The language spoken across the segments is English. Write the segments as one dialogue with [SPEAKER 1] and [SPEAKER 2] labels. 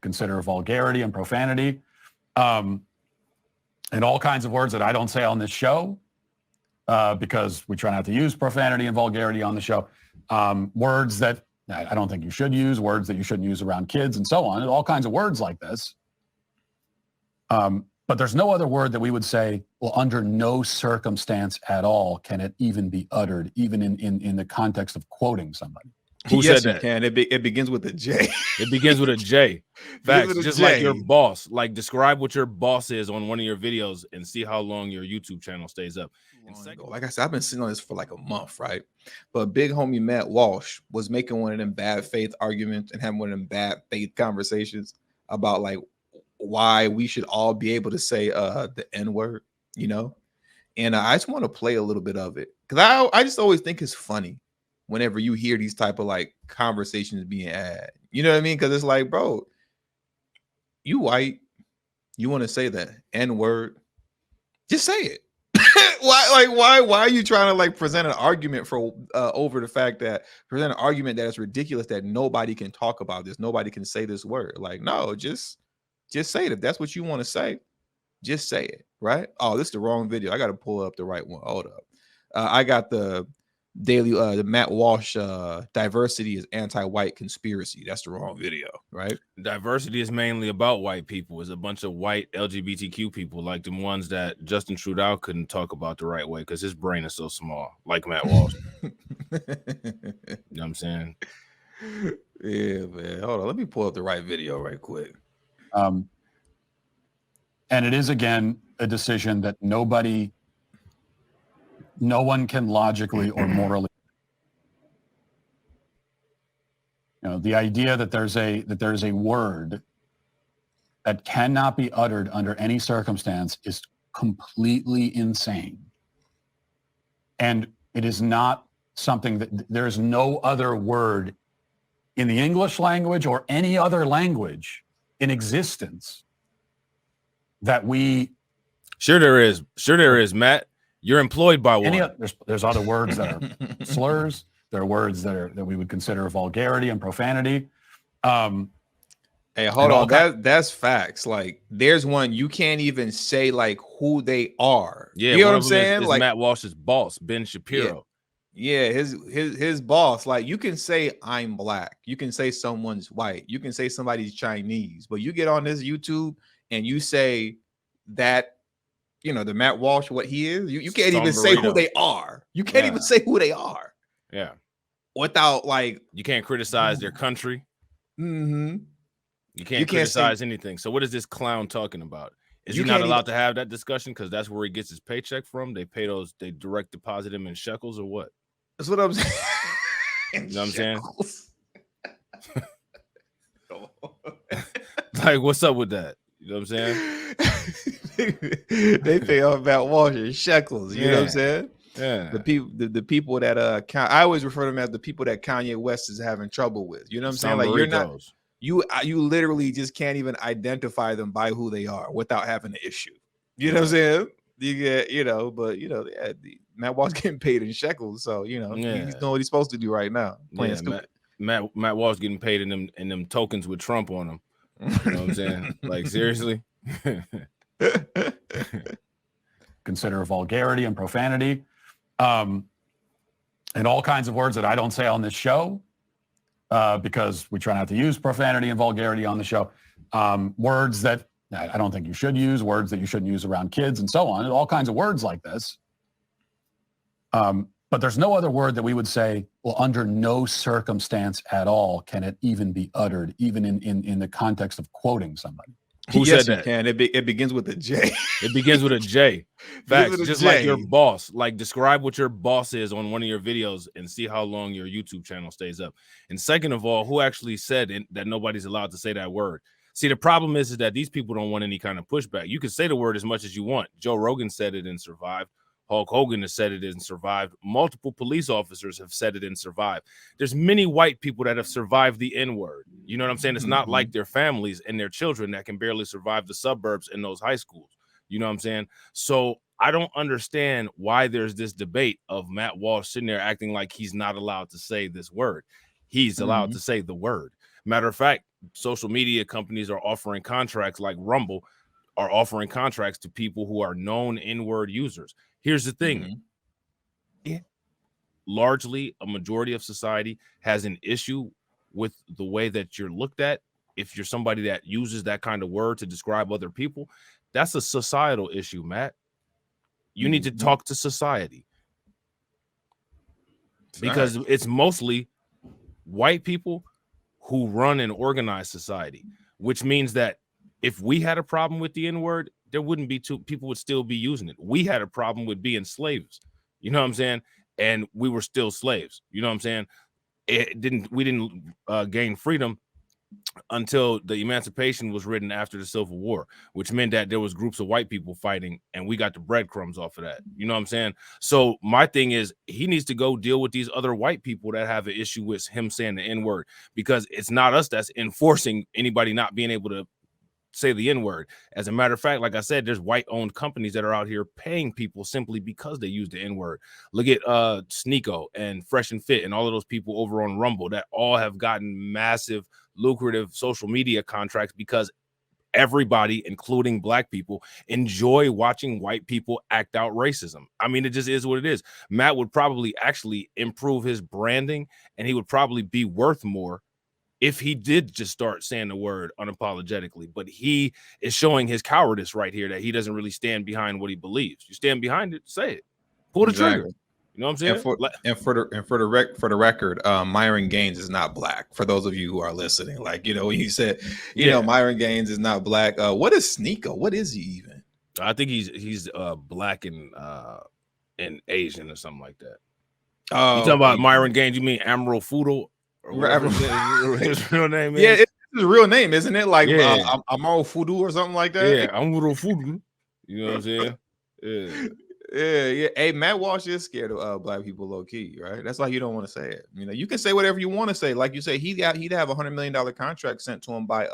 [SPEAKER 1] consider vulgarity and profanity, and all kinds of words that I don't say on this show because we try not to use profanity and vulgarity on the show. Words that I don't think you should use, words that you shouldn't use around kids and so on, and all kinds of words like this. But there's no other word that we would say, well, under no circumstance at all can it even be uttered, even in the context of quoting somebody.
[SPEAKER 2] Who said that? Can. It begins with a J.
[SPEAKER 3] It begins with a J. Facts. Just like your boss. Like, describe what your boss is on one of your videos and see how long your YouTube channel stays up.
[SPEAKER 2] Like I said, I've been sitting on this for like a month, right? But big homie Matt Walsh was making one of them bad faith arguments and having one of them bad faith conversations about like why we should all be able to say the N-word, you know? And I just want to play a little bit of it because I just always think it's funny whenever you hear these type of like conversations being had. You know what I mean? Because it's like, bro, you white, you want to say the N-word, just say it. Why are you trying to like present an argument for over the fact that present an argument that it's ridiculous that nobody can talk about this, nobody can say this word? Like, no, just say it. If that's what you want to say, just say it, right? Oh, this is the wrong video. I got to pull up the right one. Hold up. I got the Matt Walsh diversity is anti-white conspiracy. That's the wrong video, right?
[SPEAKER 3] Diversity is mainly about white people. It's a bunch of white LGBTQ people, like the ones that Justin Trudeau couldn't talk about the right way because his brain is so small, like Matt Walsh. You know what I'm saying?
[SPEAKER 2] Yeah, man. Hold on. Let me pull up the right video right quick.
[SPEAKER 1] And it is, again, a decision that no one can logically or morally. You know, the idea that there's a word that cannot be uttered under any circumstance is completely insane. And it is not something that there's no other word in the English language or any other language in existence that we.
[SPEAKER 3] Sure there is, Matt. You're employed by one.
[SPEAKER 1] There's other words that are slurs. There are words that we would consider vulgarity and profanity.
[SPEAKER 2] Hey, hold on. That's facts. Like, there's one you can't even say like who they are.
[SPEAKER 3] Yeah,
[SPEAKER 2] you know what I'm saying?
[SPEAKER 3] Is
[SPEAKER 2] like
[SPEAKER 3] Matt Walsh's boss, Ben Shapiro.
[SPEAKER 2] Yeah, his boss. Like, you can say I'm black. You can say someone's white. You can say somebody's Chinese. But you get on this YouTube and you say that, you know, the Matt Walsh, what he is, you can't even say who they are. You can't even say who they are.
[SPEAKER 3] Yeah.
[SPEAKER 2] Without like,
[SPEAKER 3] you can't criticize their country.
[SPEAKER 2] Mm-hmm.
[SPEAKER 3] You can't criticize anything. So what is this clown talking about? Is he not allowed to have that discussion because that's where he gets his paycheck from? They direct deposit him in shekels or what?
[SPEAKER 2] That's what I'm saying.
[SPEAKER 3] You know what I'm saying? Like, what's up with that? You know what I'm saying?
[SPEAKER 2] They pay off Matt Walsh in shekels. You know what I'm saying?
[SPEAKER 3] Yeah.
[SPEAKER 2] The people that I always refer to them as the people that Kanye West is having trouble with. You know what I'm saying? Like, you're not. You literally just can't even identify them by who they are without having an issue. You know what I'm saying? You get, Matt Walsh getting paid in shekels, so he's doing what he's supposed to do right now. Playing stupid.
[SPEAKER 3] Matt Walsh getting paid in them tokens with Trump on them. You know what I'm saying? Like, seriously.
[SPEAKER 1] Consider vulgarity and profanity, and all kinds of words that I don't say on this show. Because we try not to use profanity and vulgarity on the show. Words that I don't think you should use, words that you shouldn't use around kids and so on, and all kinds of words like this. But there's no other word that we would say, well, under no circumstance at all can it even be uttered, even in the context of quoting somebody.
[SPEAKER 3] Who said that?
[SPEAKER 2] Can. It begins with a J.
[SPEAKER 3] It begins with a J. Facts. Just like your boss. Like, describe what your boss is on one of your videos and see how long your YouTube channel stays up. And second of all, who actually said that nobody's allowed to say that word? See, the problem is that these people don't want any kind of pushback. You can say the word as much as you want. Joe Rogan said it and survived. Hulk Hogan has said it and survived. Multiple police officers have said it and survived. There's many white people that have survived the N-word. You know what I'm saying? It's not like their families and their children that can barely survive the suburbs in those high schools. You know what I'm saying? So I don't understand why there's this debate of Matt Walsh sitting there acting like he's not allowed to say this word. He's allowed to say the word. Matter of fact, social media companies are offering contracts, like Rumble are offering contracts to people who are known N-word users. Here's the thing. Largely, a majority of society has an issue with the way that you're looked at. If you're somebody that uses that kind of word to describe other people, that's a societal issue, Matt. You need to talk to society, because it's mostly white people who run and organize society, which means that if we had a problem with the N-word, there wouldn't be people would still be using it. We had a problem with being slaves, you know what I'm saying? And we were still slaves, you know what I'm saying? We didn't gain freedom until the Emancipation was written after the Civil War, which meant that there was groups of white people fighting, and we got the breadcrumbs off of that. You know what I'm saying? So my thing is, he needs to go deal with these other white people that have an issue with him saying the N-word, because it's not us that's enforcing anybody not being able to say the N-word. As a matter of fact, like I said, there's white-owned companies that are out here paying people simply because they use the N-word. Look at Sneeko and Fresh and Fit and all of those people over on Rumble that all have gotten massive, lucrative social media contracts because everybody, including black people, enjoy watching white people act out racism. I mean, it just is what it is. Matt would probably actually improve his branding, and he would probably be worth more if he did just start saying the word unapologetically. But he is showing his cowardice right here, that he doesn't really stand behind what he believes. You stand behind it, say it, pull the trigger. You know what I'm saying?
[SPEAKER 2] And for the record, Myron Gaines is not black. For those of you who are listening, like, you know, when you said, you know, Myron Gaines is not black. What is Sneeko? What is he even?
[SPEAKER 3] I think he's black and Asian or something like that.
[SPEAKER 2] Oh,
[SPEAKER 3] you talking about Myron Gaines? You mean Admiral Foodle? His real name is?
[SPEAKER 2] Yeah, it's his real name, isn't it? Like Amaro Fudu or something like that.
[SPEAKER 3] Yeah, Amaro Fudu. You know what I'm saying?
[SPEAKER 2] Yeah. Hey, Matt Walsh is scared of black people, low key, right? That's why you don't want to say it. You know, you can say whatever you want to say. Like you say, he'd have $100 million contract sent to him by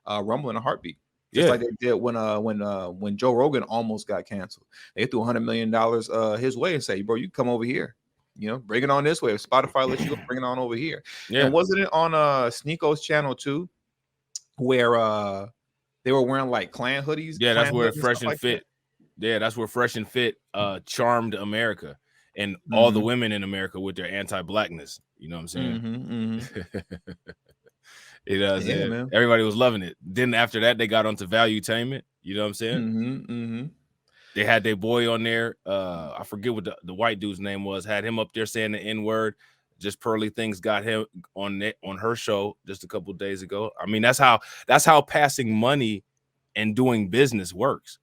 [SPEAKER 2] Rumble in a heartbeat. Just like they did when Joe Rogan almost got canceled. They threw $100 million his way and say, bro, you come over here. You know, bring it on this way. If Spotify lets you go, bring it on over here. Yeah. And wasn't it on Sneeko's channel too, where they were wearing like Klan hoodies?
[SPEAKER 3] Yeah, that's where Fresh and Fit. Yeah, that's where Fresh and Fit charmed America and all the women in America with their anti-blackness. You know what I'm saying? It does. Yeah, man. Everybody was loving it. Then after that, they got onto Valuetainment. You know what I'm saying? They had their boy on there. I forget what the white dude's name was. Had him up there saying the N-word. Just Pearly Things got him on her show just a couple of days ago. I mean, that's how passing money and doing business works.